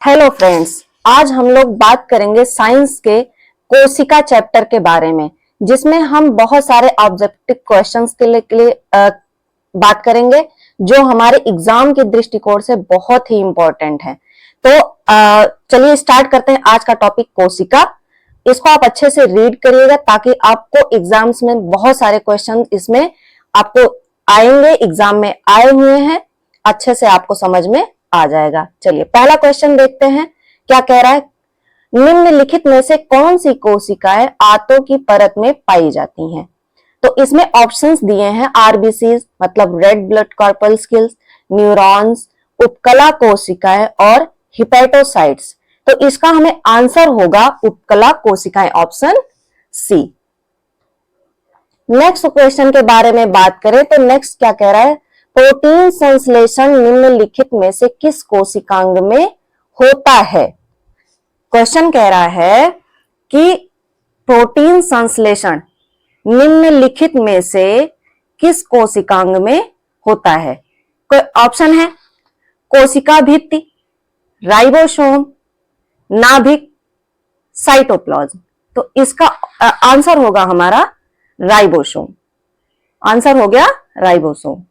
Hello friends, आज हम लोग बात करेंगे साइंस के कोशिका चैप्टर के बारे में, जिसमें हम बहुत सारे ऑब्जेक्टिव क्वेश्चंस के लिए बात करेंगे जो हमारे एग्जाम के दृष्टिकोण से बहुत ही इंपॉर्टेंट है। तो चलिए स्टार्ट करते हैं आज का टॉपिक कोशिका। इसको आप अच्छे से रीड करिएगा ताकि आपको एग्जाम्स में बहुत सारे क्वेश्चन इसमें आपको आएंगे, एग्जाम में आए हुए हैं, अच्छे से आपको समझ में आ जाएगा। चलिए पहला क्वेश्चन देखते हैं क्या कह रहा है। निम्नलिखित में से कौन सी कोशिकाएं आंतों की परत में पाई जाती हैं? तो इसमें ऑप्शंस दिए हैं आरबीसीज मतलब रेड ब्लड कॉर्पस्कल्स, न्यूरॉन्स, उपकला कोशिकाएं और हिपेटोसाइट्स। तो इसका हमें आंसर होगा उपकला कोशिकाएं, ऑप्शन सी। नेक्स्ट क्वेश्चन के बारे में बात करें तो नेक्स्ट क्या कह रहा है, प्रोटीन संश्लेषण निम्नलिखित में से किस कोशिकांग में होता है? क्वेश्चन कह रहा है कि प्रोटीन संश्लेषण निम्नलिखित में से किस कोशिकांग में होता है? कोई ऑप्शन है कोशिका भित्ति, राइबोसोम, नाभिक, साइटोप्लाज्म। तो इसका आंसर होगा हमारा राइबोसोम। आंसर हो गया राइबोसोम।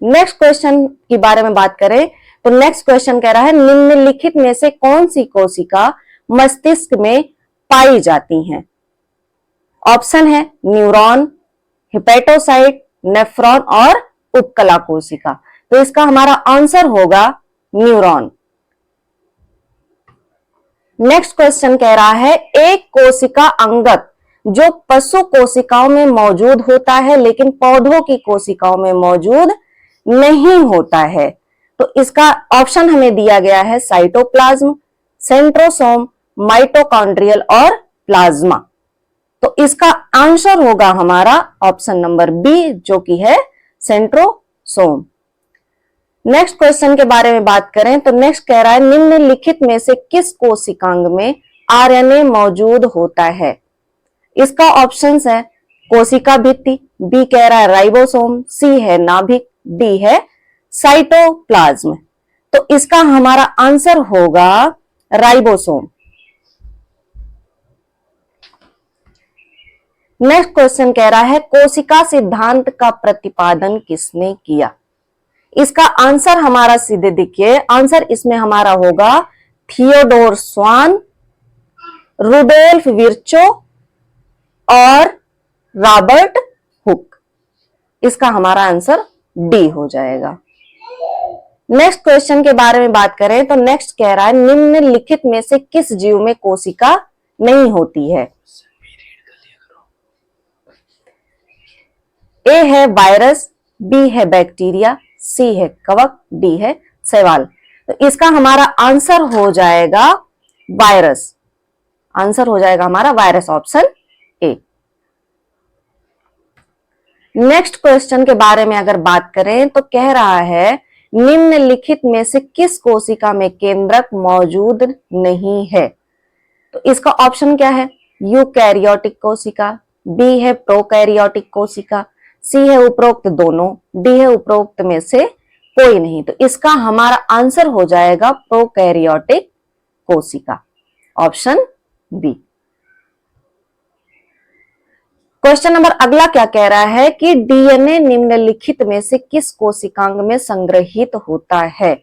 नेक्स्ट क्वेश्चन के बारे में बात करें तो नेक्स्ट क्वेश्चन कह रहा है निम्नलिखित में से कौन सी कोशिका मस्तिष्क में पाई जाती हैं? ऑप्शन है न्यूरॉन, हिपेटोसाइट, नेफ्रॉन और उपकला कोशिका। तो इसका हमारा आंसर होगा न्यूरॉन। नेक्स्ट क्वेश्चन कह रहा है एक कोशिका अंगक जो पशु कोशिकाओं में मौजूद होता है लेकिन पौधों की कोशिकाओं में मौजूद नहीं होता है। तो इसका ऑप्शन हमें दिया गया है साइटोप्लाज्म, सेंट्रोसोम, माइटोकॉन्ड्रियल और प्लाज्मा। तो इसका आंसर होगा हमारा ऑप्शन नंबर बी जो कि है सेंट्रोसोम। नेक्स्ट क्वेश्चन के बारे में बात करें तो नेक्स्ट कह रहा है निम्नलिखित में से किस कोशिकांग में आरएनए मौजूद होता है? इसका ऑप्शंस है कोशिका भित्ति, बी कह रहा है राइबोसोम, सी है नाभिक, डी है साइटोप्लाज्म। तो इसका हमारा आंसर होगा राइबोसोम। नेक्स्ट क्वेश्चन कह रहा है कोशिका सिद्धांत का प्रतिपादन किसने किया? इसका आंसर हमारा सीधे देखिए, आंसर इसमें हमारा होगा थियोडोर स्वान, रुडोल्फ विर्चो और रॉबर्ट हुक। इसका हमारा आंसर डी हो जाएगा। नेक्स्ट क्वेश्चन के बारे में बात करें तो नेक्स्ट कह रहा है निम्नलिखित में से किस जीव में कोशिका नहीं होती है? ए है वायरस, बी है बैक्टीरिया, सी है कवक, डी है शैवाल। तो इसका हमारा आंसर हो जाएगा वायरस। आंसर हो जाएगा हमारा virus, option A. Next question के बारे में अगर बात करें तो कह रहा है निम्नलिखित में से किस कोशिका में केंद्रक मौजूद नहीं है? तो इसका ऑप्शन क्या है, यूकैरियोटिक कोशिका, बी है प्रोकैरियोटिक कोशिका, सी है उपरोक्त दोनों, डी है उपरोक्त में से कोई नहीं। तो इसका हमारा आंसर हो जाएगा प्रोकैरियोटिक कोशिका, ऑप्शन बी। क्वेश्चन नंबर अगला क्या कह रहा है कि डीएनए निम्नलिखित में से किस कोशिकांग में संग्रहित होता है?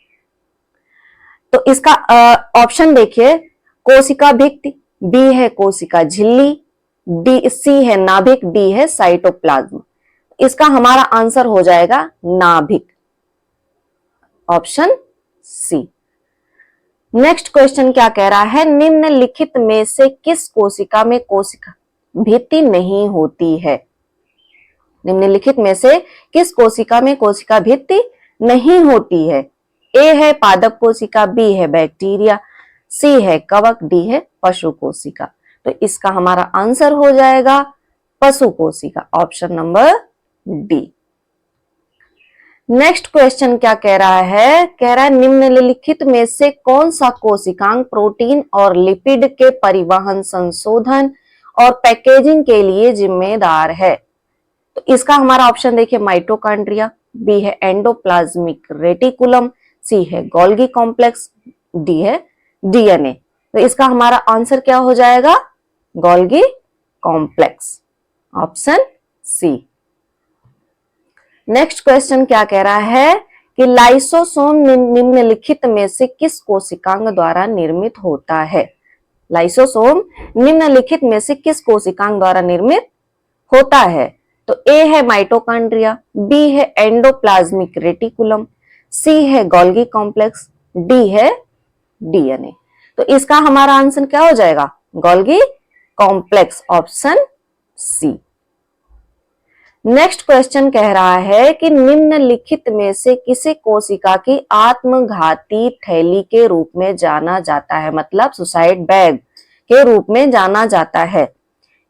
तो इसका ऑप्शन देखिए कोशिका भित्ति, बी है कोशिका झिल्ली, डी सी है नाभिक, डी है साइटोप्लाज्म। इसका हमारा आंसर हो जाएगा नाभिक, ऑप्शन सी। नेक्स्ट क्वेश्चन क्या कह रहा है निम्नलिखित में से किस कोशिका में कोशिका भित्ति नहीं होती है? निम्नलिखित में से किस कोशिका में कोशिका भित्ति नहीं होती है? ए है पादप कोशिका, बी है बैक्टीरिया, सी है कवक, डी है पशु कोशिका। तो इसका हमारा आंसर हो जाएगा पशु कोशिका, option number D. Next question क्या कह रहा है, कह रहा है निम्नलिखित में से कौन सा कोशिकांग प्रोटीन और लिपिड के परिवहन, संशोधन और पैकेजिंग के लिए जिम्मेदार है? तो इसका हमारा ऑप्शन देखिए माइटोकॉन्ड्रिया, बी है एंडोप्लाज्मिक रेटिकुलम, सी है गोल्गी कॉम्प्लेक्स, डी है डीएनए। तो इसका हमारा आंसर क्या हो जाएगा? Golgi complex, option C. Next question क्या कह रहा है कि लाइसोसोम निम्नलिखित में से किस कोशिकांग द्वारा निर्मित होता है? लाइसोसोम निम्नलिखित में से किस कोशिकांग द्वारा निर्मित होता है? तो ए है माइटोकॉन्ड्रिया, बी है एंडोप्लाज्मिक रेटिकुलम, सी है गोल्गी कॉम्प्लेक्स, डी है डीएनए। तो इसका हमारा आंसर क्या हो जाएगा? Golgi complex, option C. Next question कह रहा है कि निम्नलिखित में से किसे कोशिका की आत्मघाती थैली के रूप में जाना जाता है, मतलब सुसाइड बैग के रूप में जाना जाता है?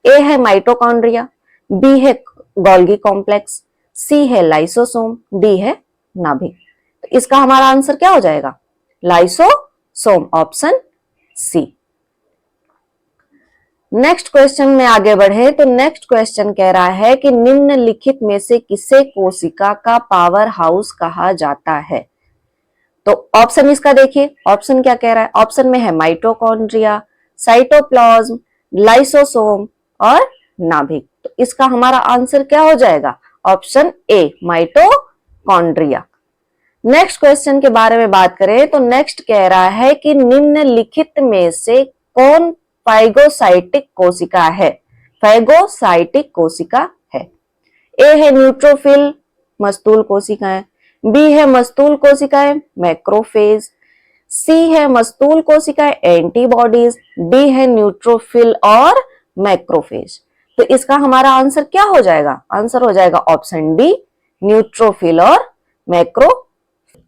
ए है माइटोकॉन्ड्रिया, बी है गोल्गी कॉम्प्लेक्स, सी है लाइसोसोम, डी है नाभिक। तो इसका हमारा आंसर क्या हो जाएगा? Lysosome, option C. Next question में आगे बढ़े तो नेक्स्ट क्वेश्चन कह रहा है कि निम्नलिखित में से किसे कोशिका का पावर हाउस कहा जाता है? तो ऑप्शन इसका देखिए, ऑप्शन क्या कह रहा है? ऑप्शन में है माइटोकॉन्ड्रिया, साइटोप्लाज्म, लाइसोसोम और नाभिक। तो इसका हमारा आंसर क्या हो जाएगा? Option A, mitochondria. Next question के बारे में बात करें तो नेक्स्ट कह रहा है कि निम्नलिखित में से कौन फाइगोसाइटिक कोशिका है? फाइगोसाइटिक कोशिका है। ए है न्यूट्रोफिल, मस्तूल कोशिकाएं, बी है मस्तूल कोशिकाएं, मैक्रोफेज, सी है मस्तूल कोशिकाएं, एंटीबॉडीज, डी है न्यूट्रोफिल और मैक्रोफेज। तो इसका हमारा आंसर क्या हो जाएगा? आंसर हो जाएगा ऑप्शन डी, न्यूट्रोफिल और मैक्रो।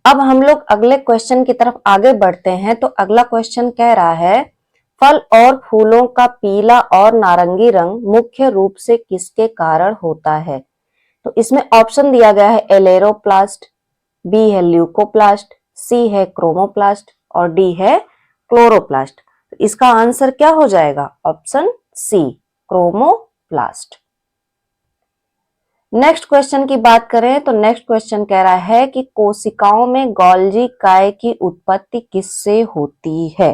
अब हम लोग अगले क्वेश्चन की तरफ आगे बढ़ते हैं। तो अगला क्वेश्चन कह रहा है फल और फूलों का पीला और नारंगी रंग मुख्य रूप से किसके कारण होता है? तो इसमें ऑप्शन दिया गया है एलेरोप्लास्ट, बी है ल्यूकोप्लास्ट, सी है क्रोमोप्लास्ट और डी है क्लोरोप्लास्ट। तो इसका आंसर क्या हो जाएगा? Option C, chromoplast. Next question की बात करें तो नेक्स्ट क्वेश्चन कह रहा है कि कोशिकाओं में गोल्जी काय की उत्पत्ति किससे होती है?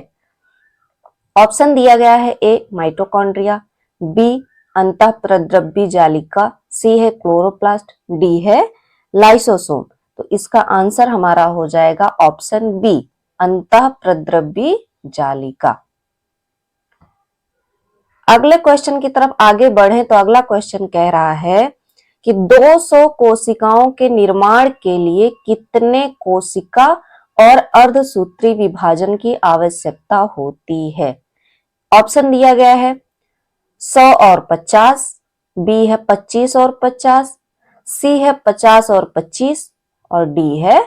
ऑप्शन दिया गया है ए माइटोकॉन्ड्रिया, बी अंतःप्रद्रव्य जालिका, सी है क्लोरोप्लास्ट, डी है लाइसोसोम। तो इसका आंसर हमारा हो जाएगा ऑप्शन बी, अंतःप्रद्रव्य जालिका। अगले क्वेश्चन की तरफ आगे बढ़े तो अगला क्वेश्चन कह रहा है कि 200 कोशिकाओं के निर्माण के लिए कितने कोशिका और अर्धसूत्री विभाजन की आवश्यकता होती है? ऑप्शन दिया गया है 100 और 50, बी है 25 और 50, सी है 50 और 25 और डी है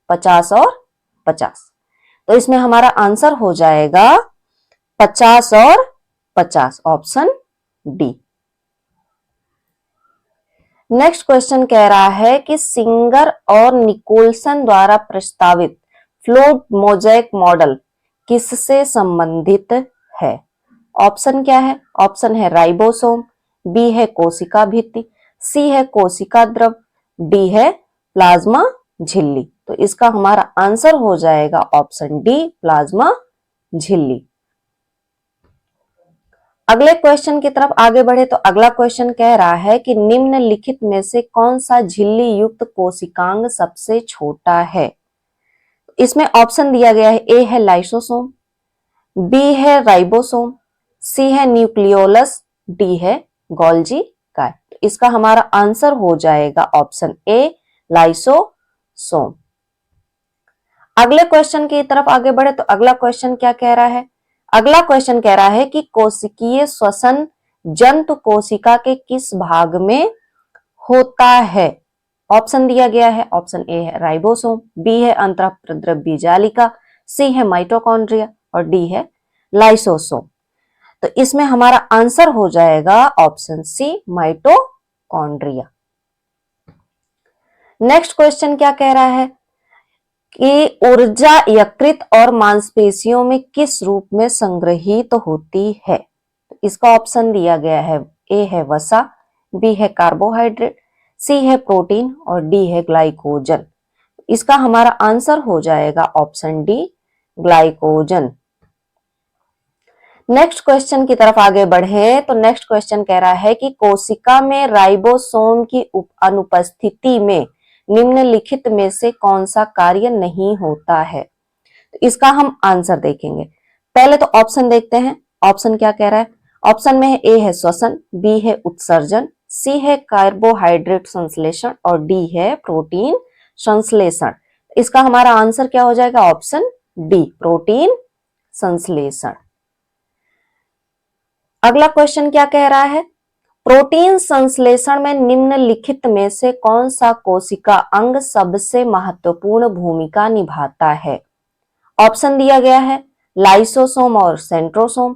50 और 50। तो इसमें हमारा आंसर हो जाएगा 50 और 50, ऑप्शन डी। नेक्स्ट क्वेश्चन कह रहा है कि सिंगर और निकोलसन द्वारा प्रस्तावित फ्लूइड मोज़ेक मॉडल किससे संबंधित है? ऑप्शन क्या है? ऑप्शन है राइबोसोम, बी है कोशिका भित्ति, सी है कोशिका द्रव, डी है प्लाज्मा झिल्ली। तो इसका हमारा आंसर हो जाएगा ऑप्शन डी, प्लाज्मा झिल्ली। अगले क्वेश्चन की तरफ आगे बढ़े तो अगला क्वेश्चन कह रहा है कि निम्नलिखित में से कौन सा झिल्ली युक्त कोशिकांग सबसे छोटा है? इसमें ऑप्शन दिया गया है ए है लाइसोसोम, बी है राइबोसोम, सी है न्यूक्लियोलस, डी है गोल्जी काय। इसका हमारा आंसर हो जाएगा ऑप्शन ए, लाइसोसोम। अगले क्वेश्चन की तरफ आगे बढ़े तो अगला क्वेश्चन क्या कह रहा है? अगला क्वेश्चन कह रहा है कि कोशिकीय श्वसन जंतु कोशिका के किस भाग में होता है? ऑप्शन दिया गया है, ऑप्शन ए है राइबोसोम, बी है अंतःप्रद्रव्य जालिका, सी है माइटोकॉन्ड्रिया और डी है लाइसोसोम। तो इसमें हमारा आंसर हो जाएगा option C, mitochondria. Next question क्या कह रहा है कि ऊर्जा यकृत और मांसपेशियों में किस रूप में संग्रहित होती है? इसका ऑप्शन दिया गया है, ए है वसा, बी है कार्बोहाइड्रेट, सी है प्रोटीन और डी है ग्लाइकोजन। इसका हमारा आंसर हो जाएगा option D, glycogen. Next question की तरफ आगे बढ़े तो नेक्स्ट क्वेश्चन कह रहा है कि कोशिका में राइबोसोम की अनुपस्थिति में निम्नलिखित में से कौन सा कार्य नहीं होता है। तो इसका हम आंसर देखेंगे। पहले तो ऑप्शन देखते हैं, ऑप्शन क्या कह रहा है। ऑप्शन में ए है श्वसन, बी है उत्सर्जन, सी है कार्बोहाइड्रेट संश्लेषण और डी है प्रोटीन संश्लेषण। इसका हमारा आंसर क्या हो जाएगा, ऑप्शन डी, प्रोटीन संश्लेषण। अगला क्वेश्चन क्या कह रहा है, प्रोटीन संश्लेषण में निम्नलिखित में से कौन सा कोशिका अंग सबसे महत्वपूर्ण भूमिका निभाता है। ऑप्शन दिया गया है लाइसोसोम और सेंट्रोसोम,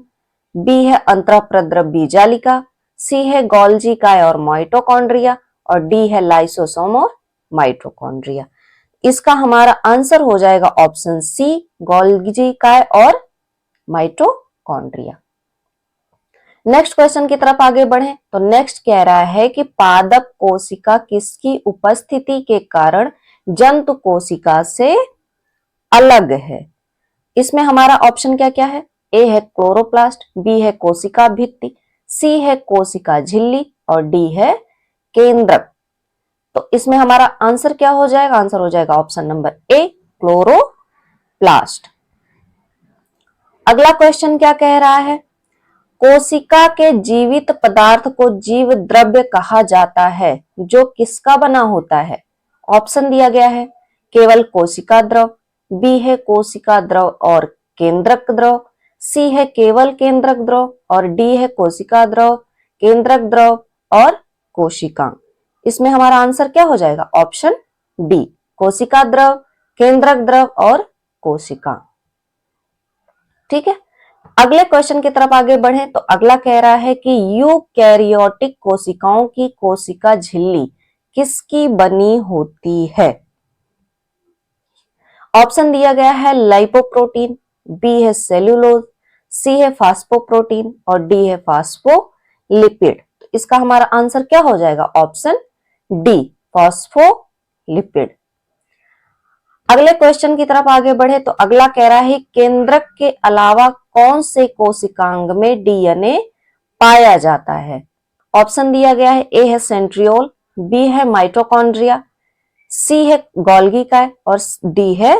बी है अंतःप्रद्रव बीजालिका, सी है गोल्गी काय और माइटोकॉन्ड्रिया और डी है लाइसोसोम और माइटोकॉन्ड्रिया। इसका हमारा आंसर हो जाएगा ऑप्शन सी, गोल्गी काय और माइटोकॉन्ड्रिया। नेक्स्ट क्वेश्चन की तरफ आगे बढ़े तो नेक्स्ट कह रहा है कि पादप कोशिका किसकी उपस्थिति के कारण जंतु कोशिका से अलग है। इसमें हमारा ऑप्शन क्या क्या है, ए है क्लोरोप्लास्ट, बी है कोशिका भित्ति, सी है कोशिका झिल्ली और डी है केंद्रक। तो इसमें हमारा आंसर क्या हो जाएगा, आंसर हो जाएगा ऑप्शन नंबर ए, क्लोरोप्लास्ट। अगला क्वेश्चन क्या कह रहा है, कोशिका के जीवित पदार्थ को जीव द्रव्य कहा जाता है जो किसका बना होता है। ऑप्शन दिया गया है केवल कोशिका द्रव, बी है कोशिका द्रव और केंद्रक द्रव, सी है केवल केंद्रक द्रव और डी है कोशिका द्रव, केंद्रक द्रव और कोशिकांग। इसमें हमारा आंसर क्या हो जाएगा, ऑप्शन डी, कोशिका द्रव, केंद्रक द्रव और कोशिकांग। ठीक है, अगले क्वेश्चन की तरफ आगे बढ़े तो अगला कह रहा है कि यूकैरियोटिक कोशिकाओं की कोशिका झिल्ली किसकी बनी होती है। ऑप्शन दिया गया है लाइपोप्रोटीन, बी है सेल्यूलोज, सी है फास्फोप्रोटीन और डी है फास्फोलिपिड। तो इसका हमारा आंसर क्या हो जाएगा, ऑप्शन डी, फास्फोलिपिड। अगले क्वेश्चन की तरफ आगे बढ़े तो अगला कह रहा है केंद्रक के अलावा कौन से कोशिकांग में डीएनए पाया जाता है। ऑप्शन दिया गया है ए है सेंट्रियोल, बी है माइटोकॉन्ड्रिया, सी है गोल्गी काय और डी है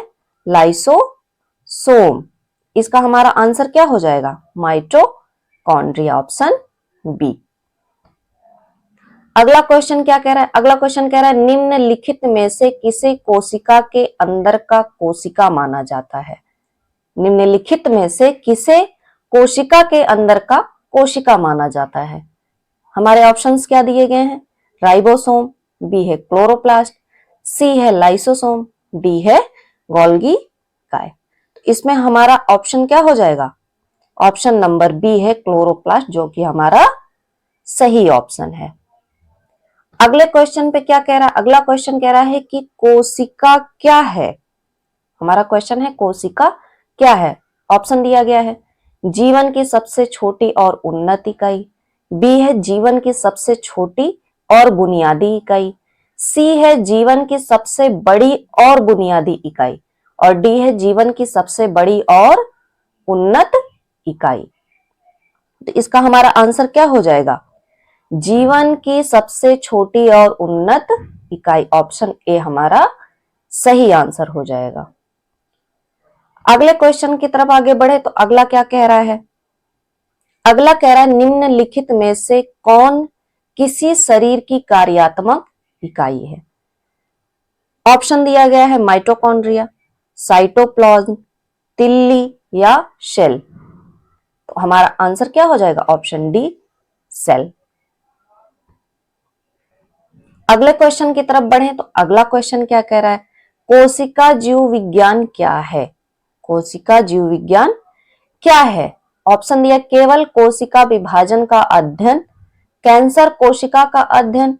लाइसोसोम। इसका हमारा आंसर क्या हो जाएगा, माइटोकॉन्ड्रिया, ऑप्शन बी। अगला क्वेश्चन क्या कह रहा है, अगला क्वेश्चन कह रहा है निम्नलिखित में से किसे कोशिका के अंदर का कोशिका माना जाता है। निम्नलिखित में से किसे कोशिका के अंदर का कोशिका माना जाता है। हमारे ऑप्शंस क्या दिए गए हैं, राइबोसोम, बी है क्लोरोप्लास्ट, सी है लाइसोसोम, डी है गोल्गी काय। इसमें हमारा ऑप्शन क्या हो जाएगा, ऑप्शन नंबर बी है क्लोरोप्लास्ट, जो कि हमारा सही ऑप्शन है। अगले क्वेश्चन पे क्या कह रहा है, अगला क्वेश्चन कह रहा है कि कोशिका क्या है। हमारा क्वेश्चन है कोशिका क्या है। ऑप्शन दिया गया है जीवन की सबसे छोटी और उन्नत इकाई, बी है जीवन की सबसे छोटी और बुनियादी इकाई, सी है जीवन की सबसे बड़ी और बुनियादी इकाई और डी है जीवन की सबसे बड़ी और उन्नत इकाई। तो इसका हमारा आंसर क्या हो जाएगा, जीवन की सबसे छोटी और उन्नत इकाई, ऑप्शन ए हमारा सही आंसर हो जाएगा। अगले क्वेश्चन की तरफ आगे बढ़े तो अगला क्या कह रहा है, अगला कह रहा है निम्नलिखित में से कौन किसी शरीर की कार्यात्मक इकाई है। ऑप्शन दिया गया है माइटोकॉन्ड्रिया, साइटोप्लाज्म, तिल्ली या शेल। तो हमारा आंसर क्या हो जाएगा, ऑप्शन डी, सेल। अगले क्वेश्चन की तरफ बढ़े तो अगला क्वेश्चन क्या कह रहा है, कोशिका जीव विज्ञान क्या है। कोशिका जीव विज्ञान क्या है। ऑप्शन दिया केवल कोशिका विभाजन का अध्ययन, कैंसर कोशिका का अध्ययन,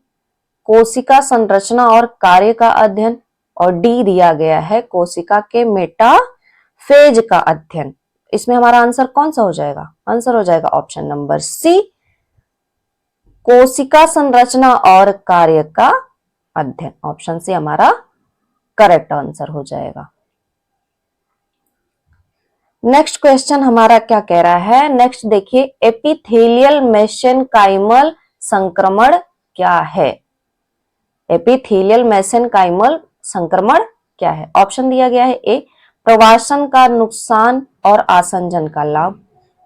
कोशिका संरचना और कार्य का अध्ययन और डी दिया गया है कोशिका के मेटाफेज का अध्ययन। इसमें हमारा आंसर कौन सा हो जाएगा, आंसर हो जाएगा ऑप्शन नंबर सी, कोशिका संरचना और कार्य का अध्ययन। ऑप्शन सी हमारा करेक्ट आंसर हो जाएगा। नेक्स्ट क्वेश्चन हमारा क्या कह रहा है, नेक्स्ट देखिए, एपिथेलियल मेसेनकाइमल संक्रमण क्या है? एपिथेलियल मेसेनकाइमल संक्रमण क्या है? ऑप्शन दिया गया है, ए प्रवासन का नुकसान और आसंजन का लाभ,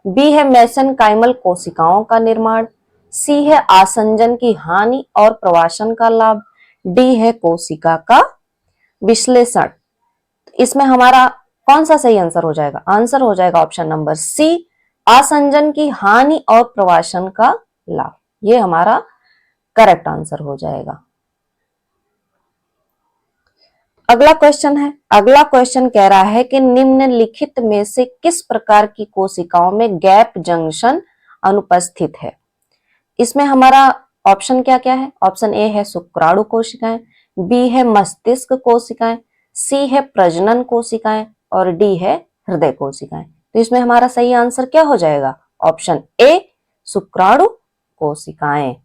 बी है मेसेनकाइमल कोशिकाओं का निर्माण, सी है आसंजन की हानि और प्रवासन का लाभ, डी है कोशिका का विश्लेषण। इसमें हमारा कौन सा सही आंसर हो जाएगा? आंसर हो जाएगा ऑप्शन नंबर सी, आसंजन की हानि और प्रवासन का लाभ। ये हमारा करेक्ट आंसर हो जाएगा। अगला क्वेश्चन है, अगला क्वेश्चन कह रहा है कि निम्नलिखित में से किस प्रकार की कोशिकाओं में गैप जंक्शन अनुपस्थित है? इसमें हमारा ऑप्शन क्या क्या है? ऑप्शन ए है शुक्राणु कोशिकाएं, बी है मस्तिष्क कोशिकाएं, सी है प्रजनन कोशिकाएं और डी है हृदय कोशिकाएं। तो इसमें हमारा सही आंसर क्या हो जाएगा? ऑप्शन ए शुक्राणु कोशिकाएं।